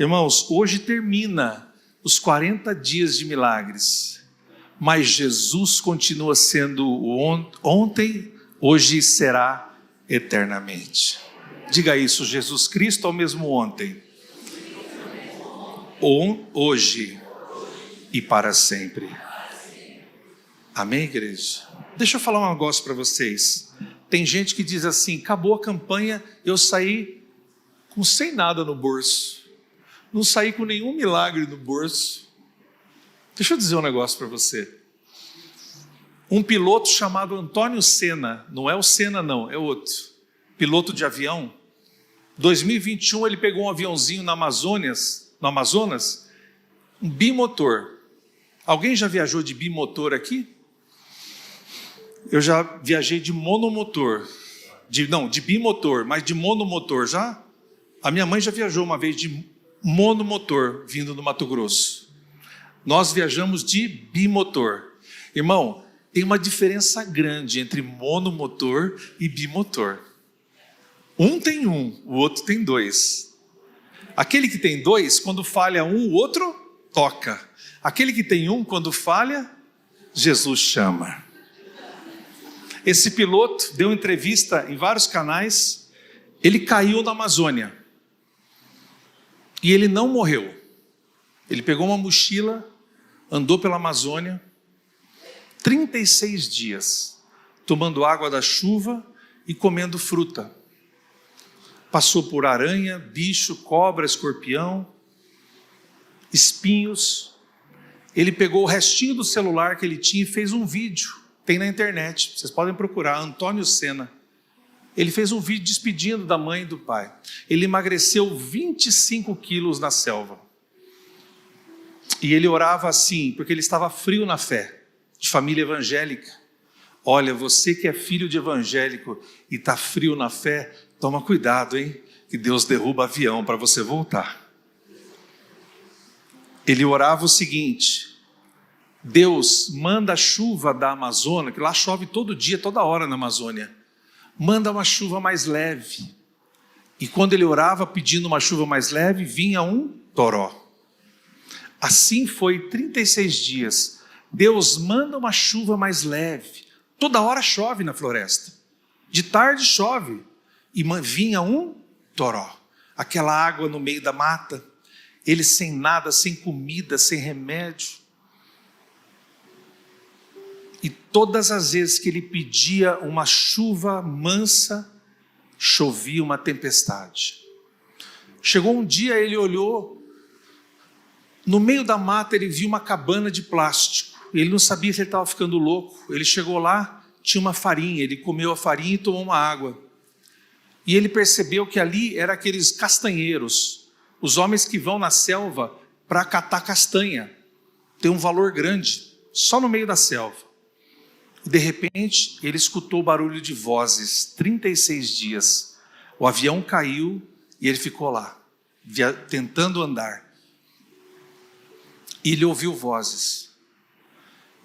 Irmãos, hoje termina os 40 dias de milagres, mas Jesus continua sendo ontem, hoje e será eternamente. Diga isso: Jesus Cristo é o mesmo ontem, hoje e para sempre. Amém, igreja? Deixa eu falar um negócio para vocês. Tem gente que diz assim: acabou a campanha, eu saí sem nada no bolso, não saí com nenhum milagre no bolso. Deixa eu dizer um negócio para você. Um piloto chamado Antônio Senna, não é o Senna não, é outro, piloto de avião, 2021 ele pegou um aviãozinho no Amazonas, um bimotor. Alguém já viajou de bimotor aqui? Eu já viajei de monomotor, de bimotor, mas de monomotor já? A minha mãe já viajou uma vez de monomotor, vindo do Mato Grosso. Nós viajamos de bimotor. Irmão, tem uma diferença grande entre monomotor e bimotor. Um tem um, o outro tem dois. Aquele que tem dois, quando falha um, o outro toca. Aquele que tem um, quando falha, Jesus chama. Esse piloto deu entrevista em vários canais. Ele caiu na Amazônia e ele não morreu. Ele pegou uma mochila, andou pela Amazônia 36 dias, tomando água da chuva e comendo fruta. Passou por aranha, bicho, cobra, escorpião, espinhos. Ele pegou o restinho do celular que ele tinha e fez um vídeo. Tem na internet, vocês podem procurar, Antônio Senna. Ele fez um vídeo despedindo da mãe e do pai. Ele emagreceu 25 quilos na selva. E ele orava assim, porque ele estava frio na fé, de família evangélica. Olha, você que é filho de evangélico e está frio na fé, toma cuidado, hein? Que Deus derruba avião para você voltar. Ele orava o seguinte: Deus, manda a chuva da Amazônia, que lá chove todo dia, toda hora na Amazônia. Manda uma chuva mais leve. E quando ele orava pedindo uma chuva mais leve, vinha um toró. Assim foi 36 dias. Deus manda uma chuva mais leve. Toda hora chove na floresta. De tarde chove. E vinha um toró. Aquela água no meio da mata. Ele sem nada, sem comida, sem remédio. E todas as vezes que ele pedia uma chuva mansa, chovia uma tempestade. Chegou um dia, ele olhou, no meio da mata ele viu uma cabana de plástico. Ele não sabia se ele estava ficando louco. Ele chegou lá, tinha uma farinha, ele comeu a farinha e tomou uma água. E ele percebeu que ali eram aqueles castanheiros, os homens que vão na selva para catar castanha. Tem um valor grande, só no meio da selva. De repente, ele escutou o barulho de vozes, 36 dias. O avião caiu e ele ficou lá, tentando andar. E ele ouviu vozes.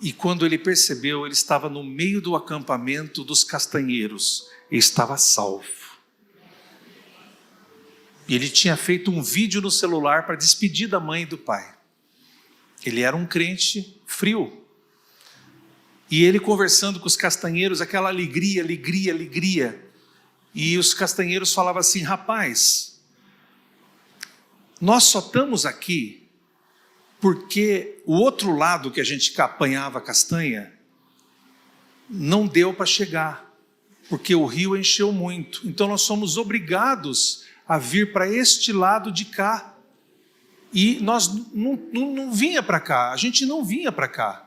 E quando ele percebeu, ele estava no meio do acampamento dos castanheiros. Ele estava salvo. E ele tinha feito um vídeo no celular para despedir da mãe e do pai. Ele era um crente frio. E ele conversando com os castanheiros, aquela alegria. E os castanheiros falavam assim: rapaz, nós só estamos aqui porque o outro lado que a gente apanhava castanha não deu para chegar, porque o rio encheu muito. Então nós somos obrigados a vir para este lado de cá. E nós não vinha para cá, a gente não vinha para cá.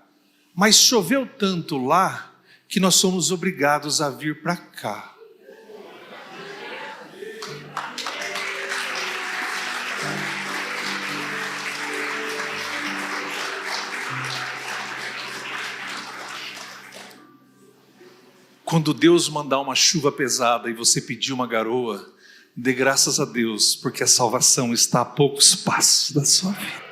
Mas choveu tanto lá que nós somos obrigados a vir para cá. Quando Deus mandar uma chuva pesada e você pedir uma garoa, dê graças a Deus, porque a salvação está a poucos passos da sua vida.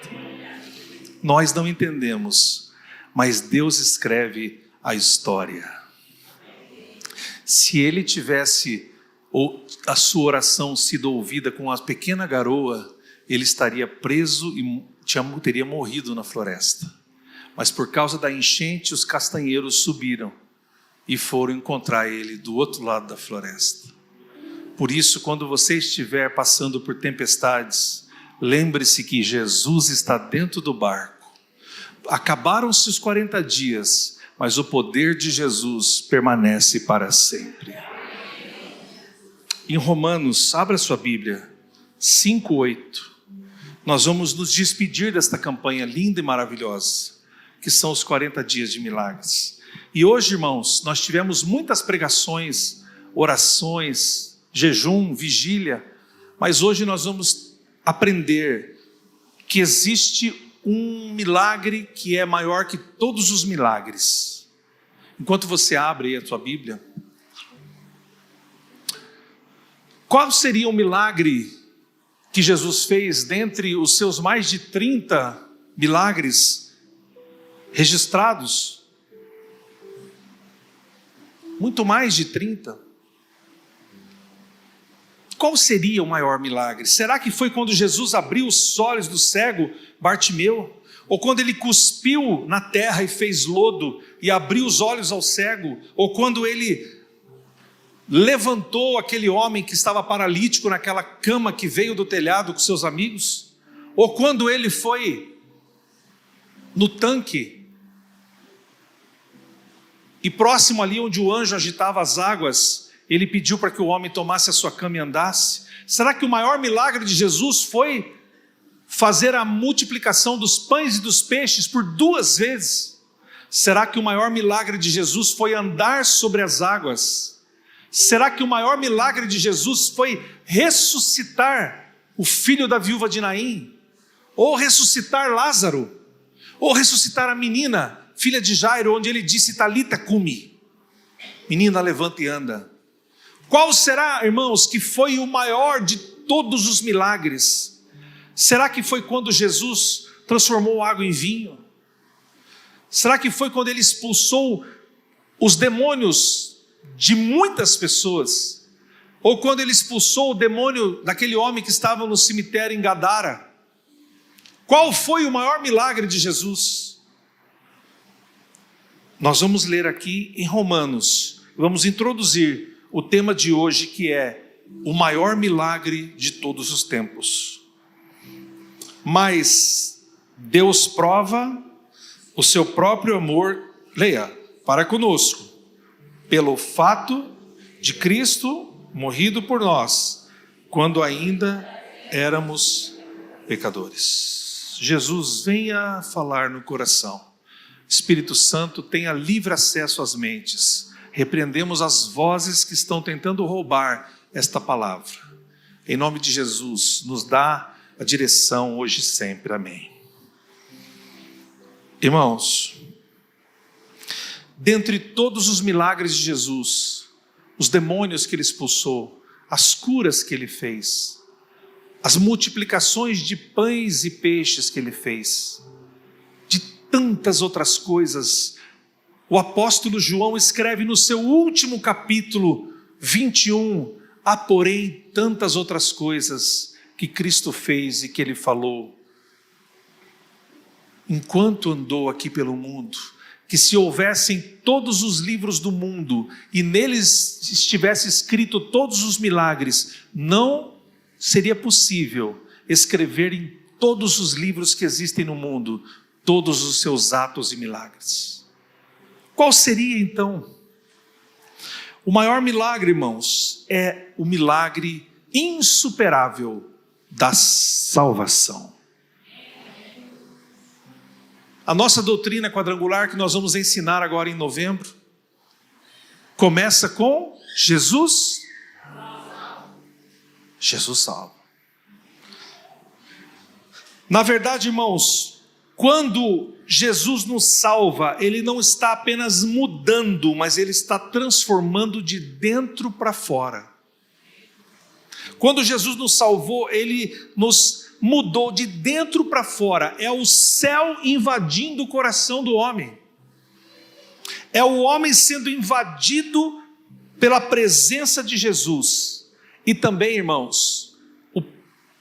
Nós não entendemos, mas Deus escreve a história. Se ele tivesse, ou a sua oração sido ouvida com uma pequena garoa, ele estaria preso e teria morrido na floresta. Mas por causa da enchente, os castanheiros subiram e foram encontrar ele do outro lado da floresta. Por isso, quando você estiver passando por tempestades, lembre-se que Jesus está dentro do barco. Acabaram-se os 40 dias, mas o poder de Jesus permanece para sempre. Em Romanos, abra sua Bíblia, 5:8. Nós vamos nos despedir desta campanha linda e maravilhosa, que são os 40 dias de milagres. E hoje, irmãos, nós tivemos muitas pregações, orações, jejum, vigília, mas hoje nós vamos aprender que existe um milagre que é maior que todos os milagres. Enquanto você abre aí a sua Bíblia, qual seria o milagre que Jesus fez dentre os seus mais de 30 milagres registrados? Muito mais de 30. Qual seria o maior milagre? Será que foi quando Jesus abriu os olhos do cego Bartimeu? Ou quando ele cuspiu na terra e fez lodo e abriu os olhos ao cego? Ou quando ele levantou aquele homem que estava paralítico naquela cama que veio do telhado com seus amigos? Ou quando ele foi no tanque e próximo ali onde o anjo agitava as águas, ele pediu para que o homem tomasse a sua cama e andasse? Será que o maior milagre de Jesus foi fazer a multiplicação dos pães e dos peixes por 2 vezes? Será que o maior milagre de Jesus foi andar sobre as águas? Será que o maior milagre de Jesus foi ressuscitar o filho da viúva de Naim? Ou ressuscitar Lázaro? Ou ressuscitar a menina, filha de Jairo, onde ele disse: Talita cumi, menina, levanta e anda? Qual será, irmãos, que foi o maior de todos os milagres? Será que foi quando Jesus transformou água em vinho? Será que foi quando ele expulsou os demônios de muitas pessoas? Ou quando ele expulsou o demônio daquele homem que estava no cemitério em Gadara? Qual foi o maior milagre de Jesus? Nós vamos ler aqui em Romanos, vamos introduzir o tema de hoje, que é o maior milagre de todos os tempos. Mas Deus prova o seu próprio amor, leia, para conosco, pelo fato de Cristo morrido por nós, quando ainda éramos pecadores. Jesus, venha falar no coração. Espírito Santo, tenha livre acesso às mentes. Repreendemos as vozes que estão tentando roubar esta palavra. Em nome de Jesus, nos dá a direção hoje e sempre. Amém. Irmãos, dentre todos os milagres de Jesus, os demônios que ele expulsou, as curas que ele fez, as multiplicações de pães e peixes que ele fez, de tantas outras coisas, o apóstolo João escreve no seu último capítulo 21, há porém tantas outras coisas que Cristo fez e que ele falou enquanto andou aqui pelo mundo, que se houvessem todos os livros do mundo e neles estivesse escrito todos os milagres, não seria possível escrever em todos os livros que existem no mundo todos os seus atos e milagres. Qual seria então? O maior milagre, irmãos, é o milagre insuperável da salvação. A nossa doutrina quadrangular, que nós vamos ensinar agora em novembro, começa com Jesus. Jesus salva. Na verdade, irmãos, quando Jesus nos salva, Ele não está apenas mudando, mas Ele está transformando de dentro para fora. Quando Jesus nos salvou, Ele nos mudou de dentro para fora. É o céu invadindo o coração do homem. É o homem sendo invadido pela presença de Jesus. E também, irmãos,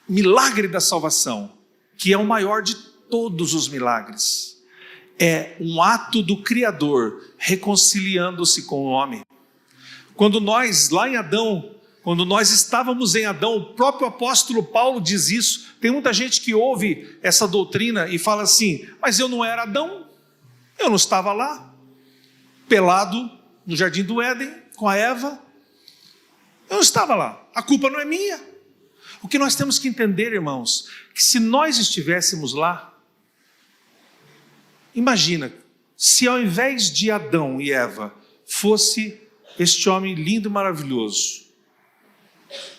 milagre da salvação, que é o maior de todos os milagres, é um ato do Criador reconciliando-se com o homem. Quando nós, lá em Adão, quando nós estávamos em Adão, o próprio apóstolo Paulo diz isso. Tem muita gente que ouve essa doutrina e fala assim: mas eu não era Adão, eu não estava lá, pelado no jardim do Éden, com a Eva, eu não estava lá, a culpa não é minha. O que nós temos que entender, irmãos, que se nós estivéssemos lá, imagina, se ao invés de Adão e Eva, fosse este homem lindo e maravilhoso,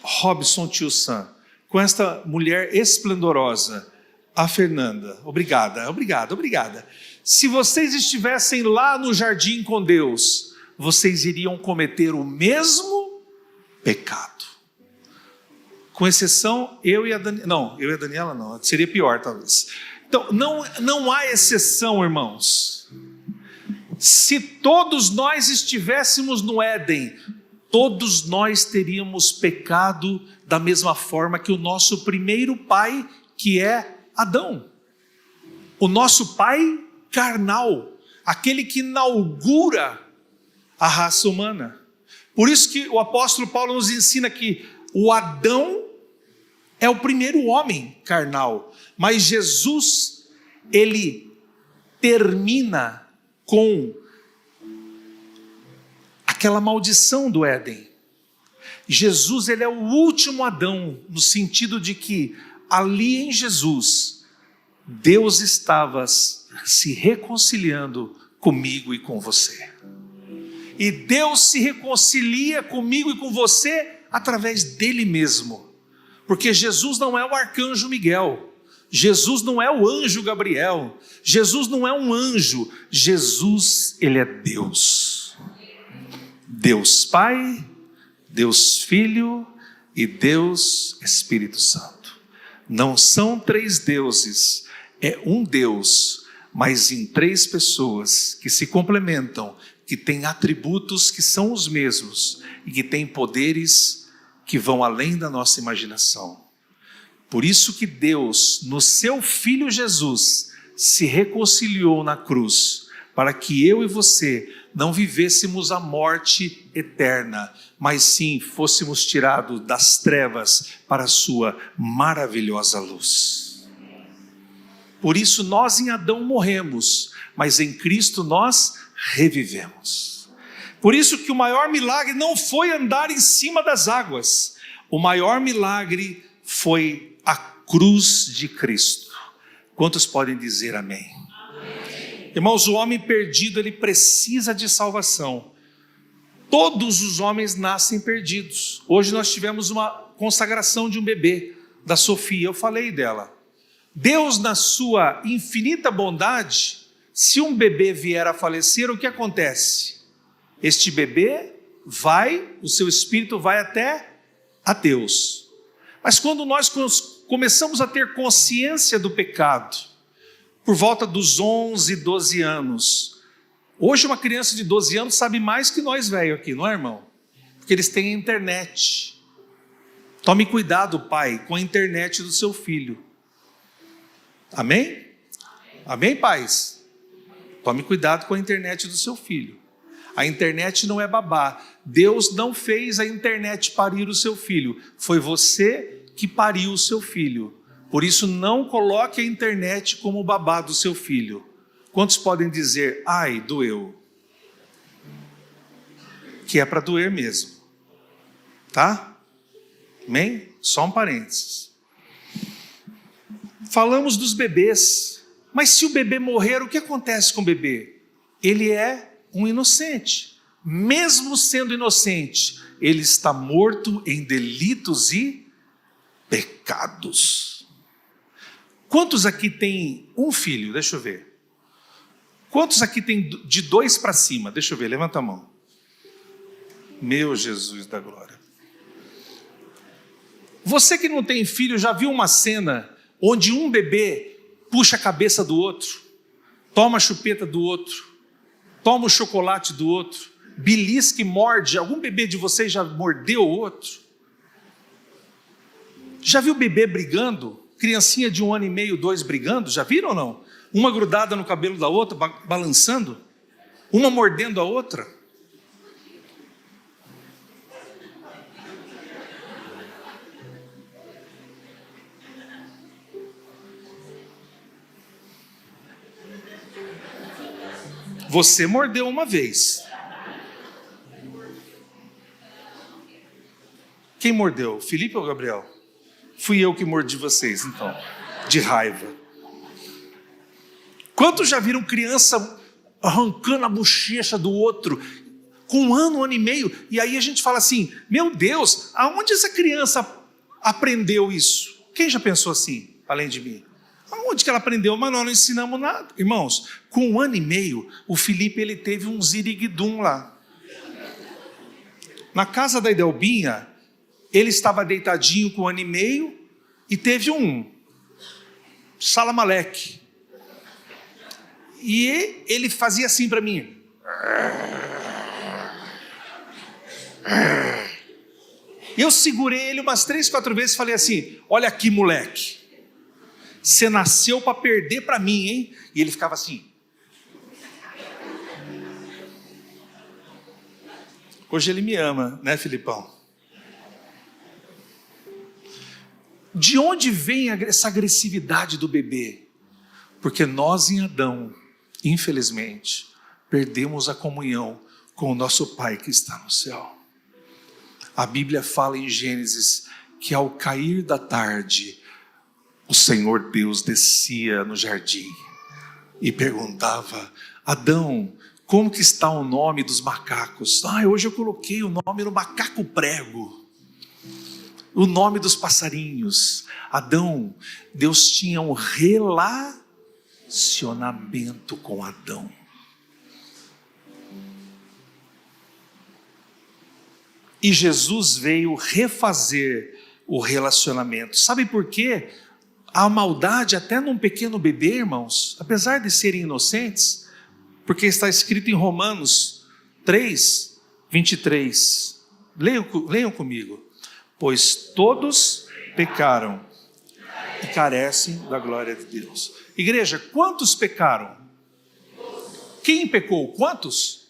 Robson Tio Sam, com esta mulher esplendorosa, a Fernanda, obrigada. Se vocês estivessem lá no jardim com Deus, vocês iriam cometer o mesmo pecado. Com exceção, eu e a Daniela não, seria pior talvez. Então, não há exceção, irmãos. Se todos nós estivéssemos no Éden, todos nós teríamos pecado da mesma forma que o nosso primeiro pai, que é Adão. O nosso pai carnal, aquele que inaugura a raça humana. Por isso que o apóstolo Paulo nos ensina que o Adão é o primeiro homem carnal, mas Jesus, ele termina com aquela maldição do Éden. Jesus, ele é o último Adão, no sentido de que ali em Jesus, Deus estava se reconciliando comigo e com você. E Deus se reconcilia comigo e com você através dele mesmo. Porque Jesus não é o arcanjo Miguel, Jesus não é o anjo Gabriel, Jesus não é um anjo, Jesus, ele é Deus. Deus Pai, Deus Filho e Deus Espírito Santo. Não são três deuses, é um Deus, mas em três pessoas que se complementam, que têm atributos que são os mesmos e que têm poderes que vão além da nossa imaginação. Por isso que Deus, no seu Filho Jesus, se reconciliou na cruz, para que eu e você não vivêssemos a morte eterna, mas sim fôssemos tirados das trevas para a sua maravilhosa luz. Por isso nós em Adão morremos, mas em Cristo nós revivemos. Por isso que o maior milagre não foi andar em cima das águas. O maior milagre foi a cruz de Cristo. Quantos podem dizer amém? Amém. Irmãos, o homem perdido, ele precisa de salvação. Todos os homens nascem perdidos. Hoje nós tivemos uma consagração de um bebê, da Sofia, eu falei dela. Deus, na sua infinita bondade, se um bebê vier a falecer, o que acontece? Este bebê o seu espírito vai até a Deus. Mas quando nós começamos a ter consciência do pecado, por volta dos 11, 12 anos, hoje uma criança de 12 anos sabe mais que nós velhos aqui, não é, irmão? Porque eles têm a internet. Tome cuidado, pai, com a internet do seu filho. Amém? Amém, pais? Tome cuidado com a internet do seu filho. A internet não é babá. Deus não fez a internet parir o seu filho. Foi você que pariu o seu filho. Por isso, não coloque a internet como babá do seu filho. Quantos podem dizer, ai, doeu? Que é para doer mesmo. Tá? Amém? Só um parênteses. Falamos dos bebês. Mas se o bebê morrer, o que acontece com o bebê? Ele é um inocente. Mesmo sendo inocente, ele está morto em delitos e pecados. Quantos aqui tem um filho? Deixa eu ver. Quantos aqui tem de 2 para cima? Deixa eu ver, levanta a mão. Meu Jesus da glória. Você que não tem filho, já viu uma cena onde um bebê puxa a cabeça do outro, toma a chupeta do outro, toma o chocolate do outro, belisca e morde? Algum bebê de vocês já mordeu o outro? Já viu bebê brigando? Criancinha de 1 ano e meio, 2 brigando? Já viram ou não? Uma grudada no cabelo da outra, balançando? Uma mordendo a outra? Você mordeu uma vez. Quem mordeu? Felipe ou Gabriel? Fui eu que mordi vocês, então, de raiva. Quantos já viram criança arrancando a bochecha do outro, com 1 ano, 1 ano e meio, e aí a gente fala assim, meu Deus, aonde essa criança aprendeu isso? Quem já pensou assim, além de mim? Aonde que ela aprendeu? Mas nós não ensinamos nada. Irmãos, com 1 ano e meio, o Felipe ele teve um ziriguidum lá. Na casa da Idelbinha, ele estava deitadinho com 1 ano e meio e teve um salamaleque. E ele fazia assim para mim. Eu segurei ele umas 3, 4 vezes e falei assim, olha aqui, moleque. Você nasceu para perder para mim, hein? E ele ficava assim. Hoje ele me ama, né, Filipão? De onde vem essa agressividade do bebê? Porque nós em Adão, infelizmente, perdemos a comunhão com o nosso Pai que está no céu. A Bíblia fala em Gênesis que ao cair da tarde, o Senhor Deus descia no jardim e perguntava, Adão, como que está o nome dos macacos? Hoje eu coloquei o nome no macaco prego. O nome dos passarinhos. Adão, Deus tinha um relacionamento com Adão. E Jesus veio refazer o relacionamento. Sabe por quê? A maldade até num pequeno bebê, irmãos, apesar de serem inocentes, porque está escrito em Romanos 3, 23. Leiam comigo. Pois todos pecaram e carecem da glória de Deus. Igreja, quantos pecaram? Quem pecou? Quantos?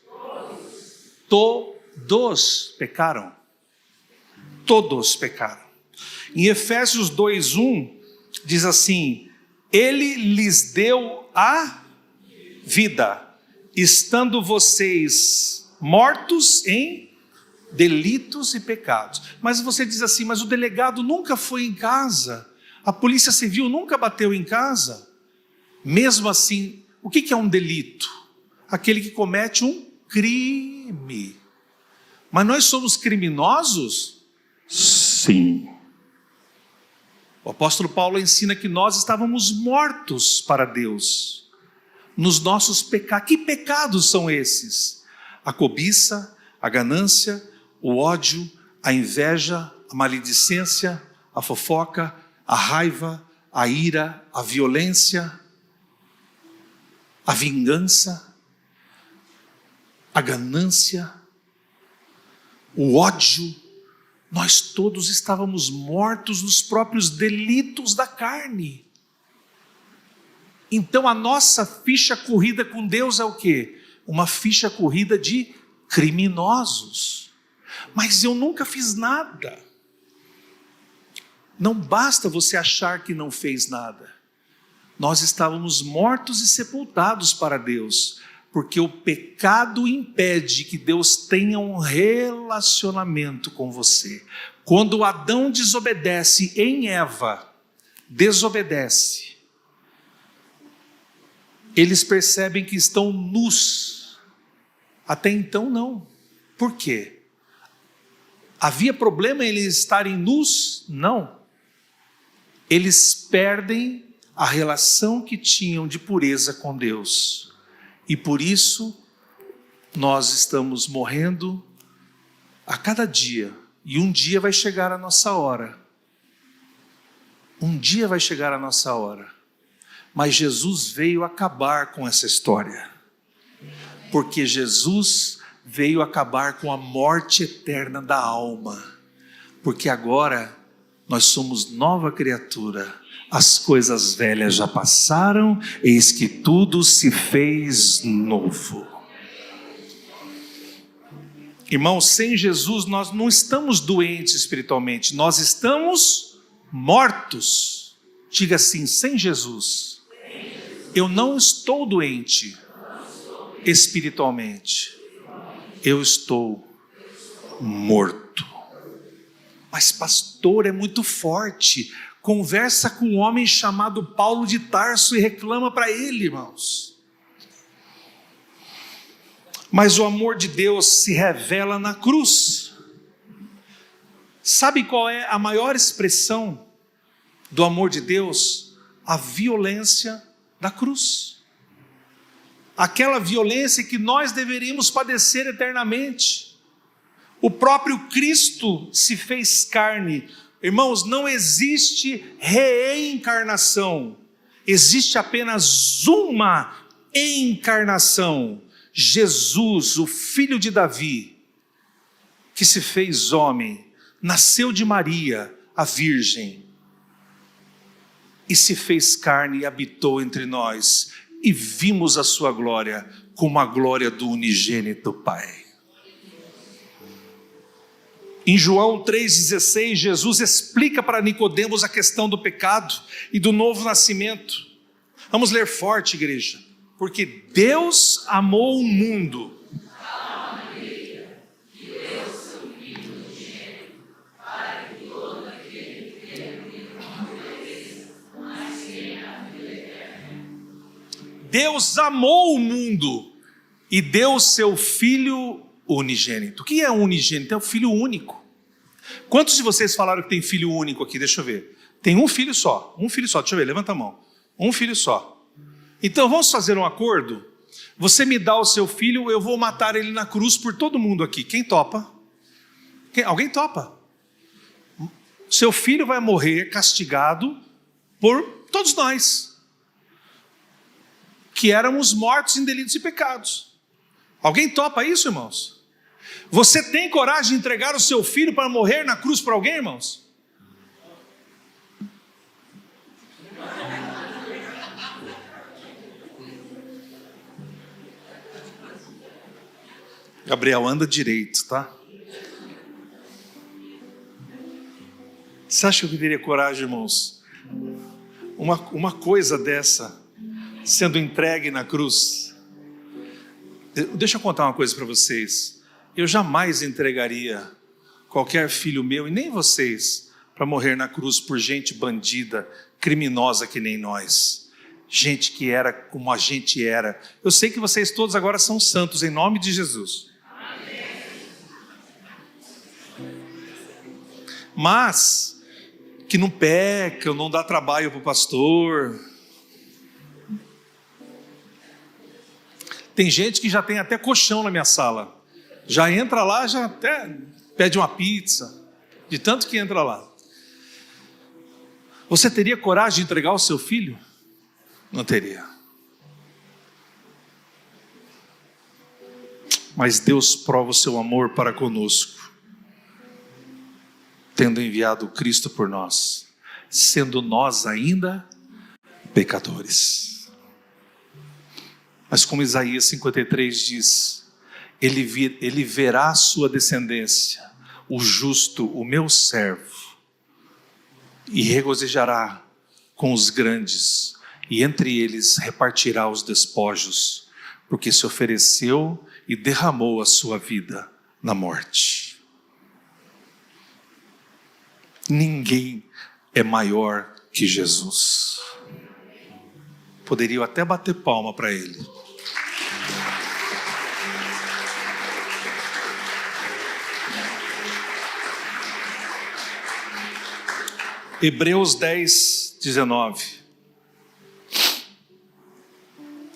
Todos pecaram. Todos pecaram. Em Efésios 2:1 diz assim: Ele lhes deu a vida, estando vocês mortos em delitos e pecados. Mas você diz assim, mas o delegado nunca foi em casa, a polícia civil nunca bateu em casa. Mesmo assim, o que é um delito? Aquele que comete um crime. Mas nós somos criminosos? Sim. O apóstolo Paulo ensina que nós estávamos mortos para Deus, nos nossos pecados. Que pecados são esses? A cobiça, a ganância, o ódio, a inveja, a maledicência, a fofoca, a raiva, a ira, a violência, a vingança, a ganância, o ódio. Nós todos estávamos mortos nos próprios delitos da carne. Então a nossa ficha corrida com Deus é o quê? Uma ficha corrida de criminosos. Mas eu nunca fiz nada. Não basta você achar que não fez nada. Nós estávamos mortos e sepultados para Deus, porque o pecado impede que Deus tenha um relacionamento com você. Quando Adão desobedece em Eva, desobedece, eles percebem que estão nus. Até então não. Por quê? Havia problema em eles estarem nus? Não. Eles perdem a relação que tinham de pureza com Deus. E por isso, nós estamos morrendo a cada dia. E um dia vai chegar a nossa hora. Um dia vai chegar a nossa hora. Mas Jesus veio acabar com essa história. Porque Jesus veio acabar com a morte eterna da alma. Porque agora nós somos nova criatura. As coisas velhas já passaram, eis que tudo se fez novo. Irmãos, sem Jesus nós não estamos doentes espiritualmente, nós estamos mortos. Diga assim: sem Jesus, eu não estou doente espiritualmente, eu estou morto. Mas pastor, é muito forte. Conversa com um homem chamado Paulo de Tarso e reclama para ele, irmãos. Mas o amor de Deus se revela na cruz. Sabe qual é a maior expressão do amor de Deus? A violência da cruz. Aquela violência que nós deveríamos padecer eternamente. O próprio Cristo se fez carne. Irmãos, não existe reencarnação, existe apenas uma encarnação. Jesus, o filho de Davi, que se fez homem, nasceu de Maria, a virgem, e se fez carne e habitou entre nós, e vimos a sua glória como a glória do unigênito Pai. Em João 3,16, Jesus explica para Nicodemos a questão do pecado e do novo nascimento. Vamos ler forte, igreja. Porque Deus amou o mundo. Deus amou o mundo e deu o seu Filho unigênito. O que é unigênito? É o Filho único. Quantos de vocês falaram que tem filho único aqui? Deixa eu ver. Tem um filho só. Deixa eu ver, levanta a mão. Um filho só. Então vamos fazer um acordo? Você me dá o seu filho, eu vou matar ele na cruz por todo mundo aqui. Quem topa? Alguém topa? Seu filho vai morrer castigado por todos nós, que éramos mortos em delitos e pecados. Alguém topa isso, irmãos? Você tem coragem de entregar o seu filho para morrer na cruz por alguém, irmãos? Gabriel, anda direito, tá? Você acha que eu teria coragem, irmãos? Uma coisa dessa sendo entregue na cruz. Deixa eu contar uma coisa para vocês. Eu jamais entregaria qualquer filho meu, e nem vocês, para morrer na cruz por gente bandida, criminosa que nem nós. Gente que era como a gente era. Eu sei que vocês todos agora são santos, em nome de Jesus. Mas que não peca, não dá trabalho para o pastor. Tem gente que já tem até colchão na minha sala. Já entra lá, já até pede uma pizza, de tanto que entra lá. Você teria coragem de entregar o seu filho? Não teria. Mas Deus prova o seu amor para conosco, tendo enviado Cristo por nós, sendo nós ainda pecadores. Mas como Isaías 53 diz, ele verá a sua descendência, o justo, o meu servo, e regozijará com os grandes, e entre eles repartirá os despojos, porque se ofereceu e derramou a sua vida na morte. Ninguém é maior que Jesus. Poderiam até bater palma para ele. Hebreus 10, 19.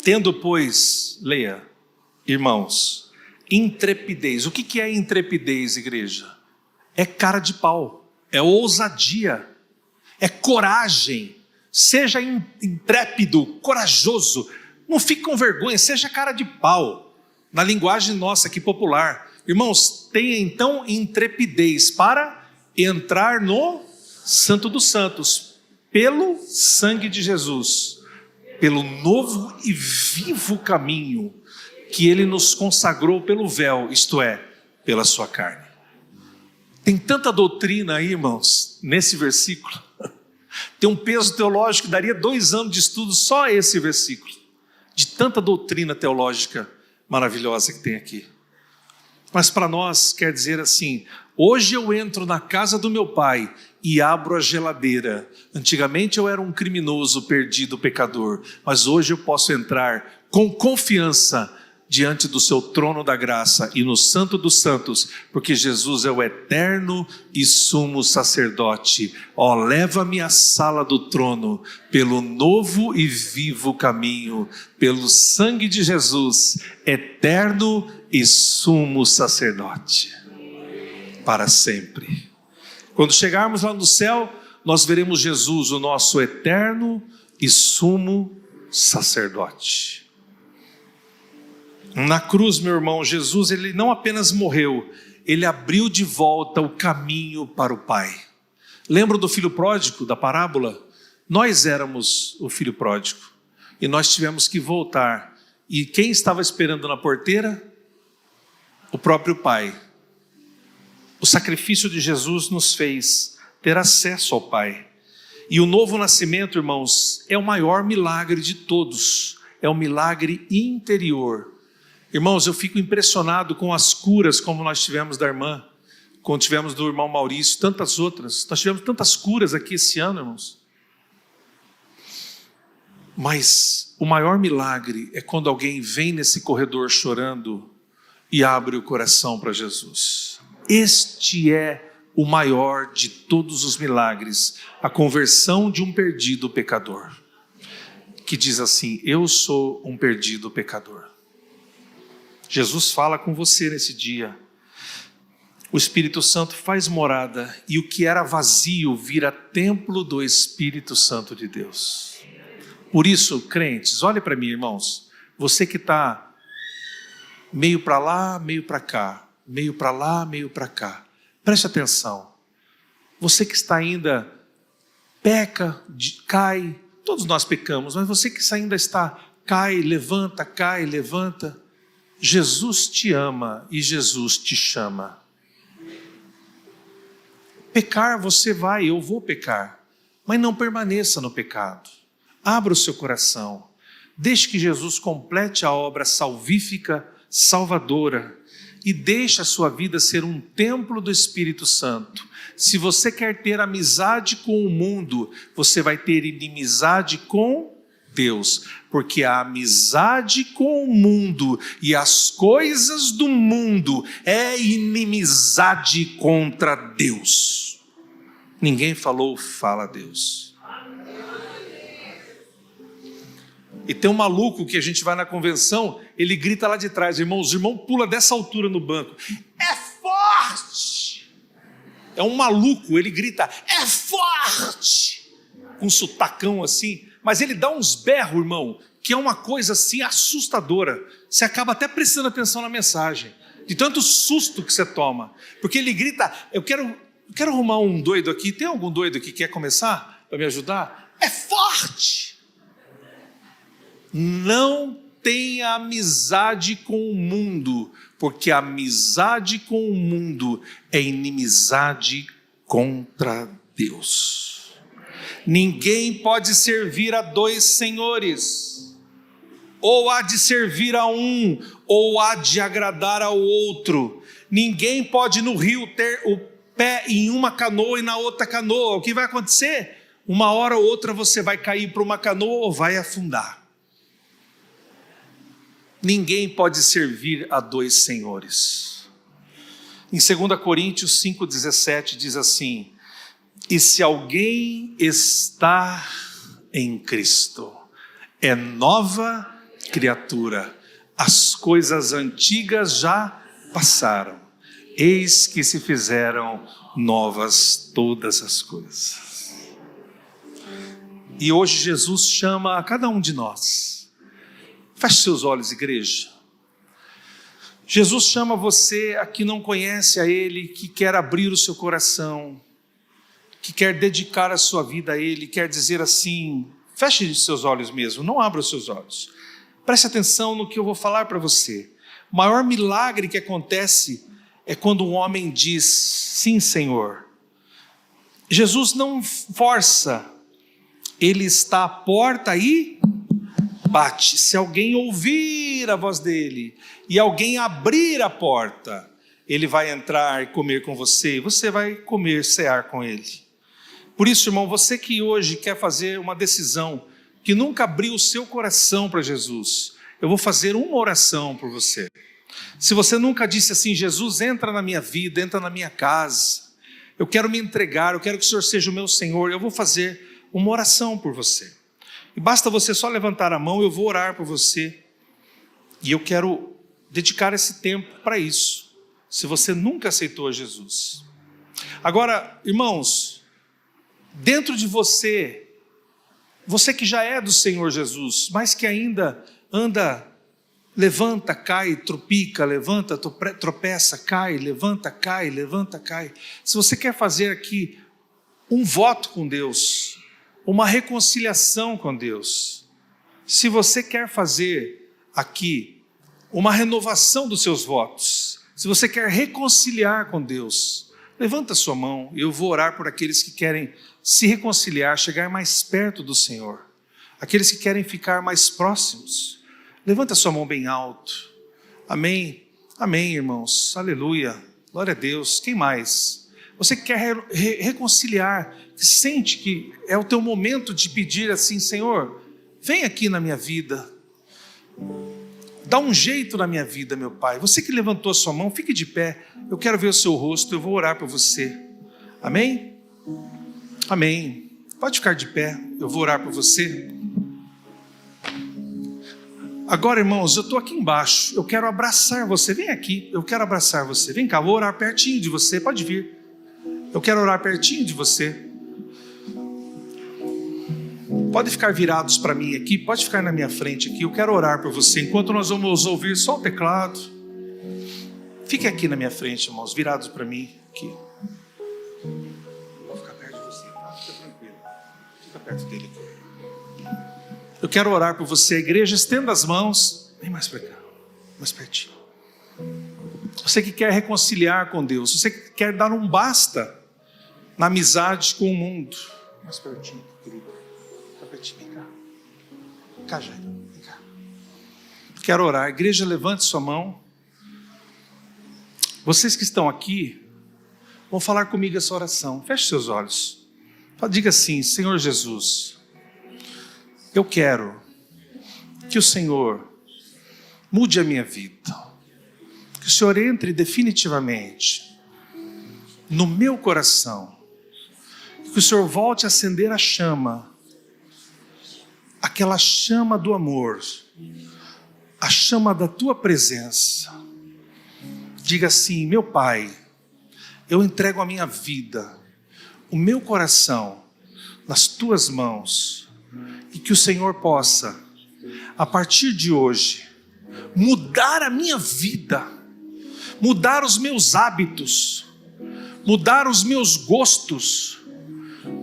Tendo, pois, leia, irmãos, intrepidez. O que é intrepidez, igreja? É cara de pau, é ousadia, é coragem. Seja intrépido, corajoso, não fique com vergonha, seja cara de pau, na linguagem nossa aqui popular. Irmãos, tenha então intrepidez para entrar no Santo dos Santos, pelo sangue de Jesus, pelo novo e vivo caminho que Ele nos consagrou pelo véu, isto é, pela sua carne. Tem tanta doutrina aí, irmãos, nesse versículo. Tem um peso teológico que daria 2 anos de estudo só esse versículo, de tanta doutrina teológica maravilhosa que tem aqui. Mas para nós quer dizer assim: hoje eu entro na casa do meu pai e abro a geladeira. Antigamente eu era um criminoso, perdido, pecador, mas hoje eu posso entrar com confiança diante do seu trono da graça e no Santo dos Santos, porque Jesus é o eterno e sumo sacerdote. Ó, leva-me à sala do trono, pelo novo e vivo caminho, pelo sangue de Jesus, eterno e sumo sacerdote, para sempre. Quando chegarmos lá no céu, nós veremos Jesus, o nosso eterno e sumo sacerdote. Na cruz, meu irmão, Jesus, ele não apenas morreu, ele abriu de volta o caminho para o Pai. Lembra do filho pródigo, da parábola? Nós éramos o filho pródigo e nós tivemos que voltar. E quem estava esperando na porteira? O próprio Pai. O sacrifício de Jesus nos fez ter acesso ao Pai. E o novo nascimento, irmãos, é o maior milagre de todos. É um milagre interior. Irmãos, eu fico impressionado com as curas como nós tivemos da irmã, como tivemos do irmão Maurício, tantas outras. Nós tivemos tantas curas aqui esse ano, irmãos. Mas o maior milagre é quando alguém vem nesse corredor chorando e abre o coração para Jesus. Este é o maior de todos os milagres, a conversão de um perdido pecador, que diz assim: eu sou um perdido pecador. Jesus fala com você nesse dia. O Espírito Santo faz morada e o que era vazio vira templo do Espírito Santo de Deus. Por isso, crentes, olhe para mim, irmãos. Você que está meio para lá, meio para cá, meio para lá, meio para cá. Preste atenção. Você que está ainda peca, cai, todos nós pecamos, mas você que ainda está, cai, levanta. Jesus te ama e Jesus te chama. Pecar você vai, eu vou pecar, mas não permaneça no pecado. Abra o seu coração, deixe que Jesus complete a obra salvífica, salvadora, e deixe a sua vida ser um templo do Espírito Santo. Se você quer ter amizade com o mundo, você vai ter inimizade com Deus, porque a amizade com o mundo e as coisas do mundo é inimizade contra Deus. Ninguém falou, fala Deus. E tem um maluco que a gente vai na convenção, ele grita lá de trás, irmãos, os irmãos pulam dessa altura no banco, é forte! É um maluco, ele grita, é forte! Com um sotacão assim, mas ele dá uns berros, irmão, que é uma coisa assim assustadora. Você acaba até prestando atenção na mensagem, de tanto susto que você toma, porque ele grita, eu quero arrumar um doido aqui, tem algum doido que quer começar para me ajudar? É forte! Não tenha amizade com o mundo, porque a amizade com o mundo é inimizade contra Deus. Ninguém pode servir a 2 senhores, ou há de servir a um, ou há de agradar ao outro. Ninguém pode no rio ter o pé em uma canoa e na outra canoa. O que vai acontecer? Uma hora ou outra você vai cair para uma canoa ou vai afundar. Ninguém pode servir a 2 senhores. Em 2 Coríntios 5,17 diz assim: e se alguém está em Cristo, é nova criatura, as coisas antigas já passaram, eis que se fizeram novas todas as coisas. E hoje Jesus chama a cada um de nós. Feche seus olhos, igreja. Jesus chama você a que não conhece a Ele, que quer abrir o seu coração, que quer dedicar a sua vida a Ele, quer dizer assim, feche os seus olhos mesmo, não abra os seus olhos. Preste atenção no que eu vou falar para você. O maior milagre que acontece é quando um homem diz, sim, Senhor. Jesus não força, Ele está à porta e bate. Se alguém ouvir a voz dele e alguém abrir a porta, Ele vai entrar e comer com você, e você vai comer, cear com Ele. Por isso, irmão, você que hoje quer fazer uma decisão, que nunca abriu o seu coração para Jesus, eu vou fazer uma oração por você. Se você nunca disse assim, Jesus, entra na minha vida, entra na minha casa, eu quero me entregar, eu quero que o Senhor seja o meu Senhor, eu vou fazer uma oração por você. E basta você só levantar a mão, eu vou orar por você. E eu quero dedicar esse tempo para isso, se você nunca aceitou Jesus. Agora, irmãos, dentro de você, você que já é do Senhor Jesus, mas que ainda anda, levanta, cai, tropica, levanta, tropeça, cai, levanta, cai, levanta, cai. Se você quer fazer aqui um voto com Deus, uma reconciliação com Deus, se você quer fazer aqui uma renovação dos seus votos, se você quer reconciliar com Deus, levanta a sua mão e eu vou orar por aqueles que querem se reconciliar, chegar mais perto do Senhor, aqueles que querem ficar mais próximos. Levanta a sua mão bem alto. Amém, amém, irmãos, aleluia, glória a Deus. Quem mais? Você que quer reconciliar, que sente que é o teu momento de pedir assim, Senhor, vem aqui na minha vida, dá um jeito na minha vida, meu Pai. Você que levantou a sua mão, fique de pé, eu quero ver o seu rosto, eu vou orar por você. Amém? Amém. Pode ficar de pé, eu vou orar por você. Agora, irmãos, eu estou aqui embaixo, eu quero abraçar você, vem aqui, eu quero abraçar você, vem cá, vou orar pertinho de você, pode vir, eu quero orar pertinho de você. Pode ficar virados para mim aqui, pode ficar na minha frente aqui, eu quero orar por você, enquanto nós vamos ouvir só o teclado. Fique aqui na minha frente, irmãos, virados para mim, aqui. Eu vou ficar perto de você, tá? Fica tranquilo, fica perto dele aqui. Eu quero orar por você, igreja, estenda as mãos, vem mais para cá, mais pertinho. Você que quer reconciliar com Deus, você que quer dar um basta na amizade com o mundo, mais pertinho, querido, fica pertinho, vem cá, vem cá, Jair, vem cá. Quero orar, igreja, levante sua mão. Vocês que estão aqui, vão falar comigo essa oração, feche seus olhos, diga assim, Senhor Jesus, eu quero que o Senhor mude a minha vida, que o Senhor entre definitivamente no meu coração, que o Senhor volte a acender a chama, aquela chama do amor, a chama da tua presença. Diga assim, meu Pai, eu entrego a minha vida, o meu coração nas tuas mãos, e que o Senhor possa, a partir de hoje, mudar a minha vida, mudar os meus hábitos, mudar os meus gostos,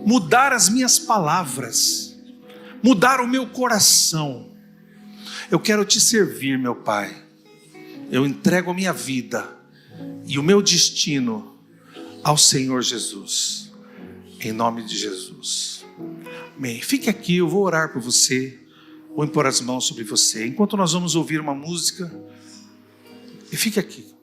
mudar as minhas palavras, mudar o meu coração. Eu quero te servir, meu Pai. Eu entrego a minha vida e o meu destino ao Senhor Jesus, em nome de Jesus. Amém. Fique aqui, eu vou orar por você, vou impor as mãos sobre você, enquanto nós vamos ouvir uma música, e fique aqui.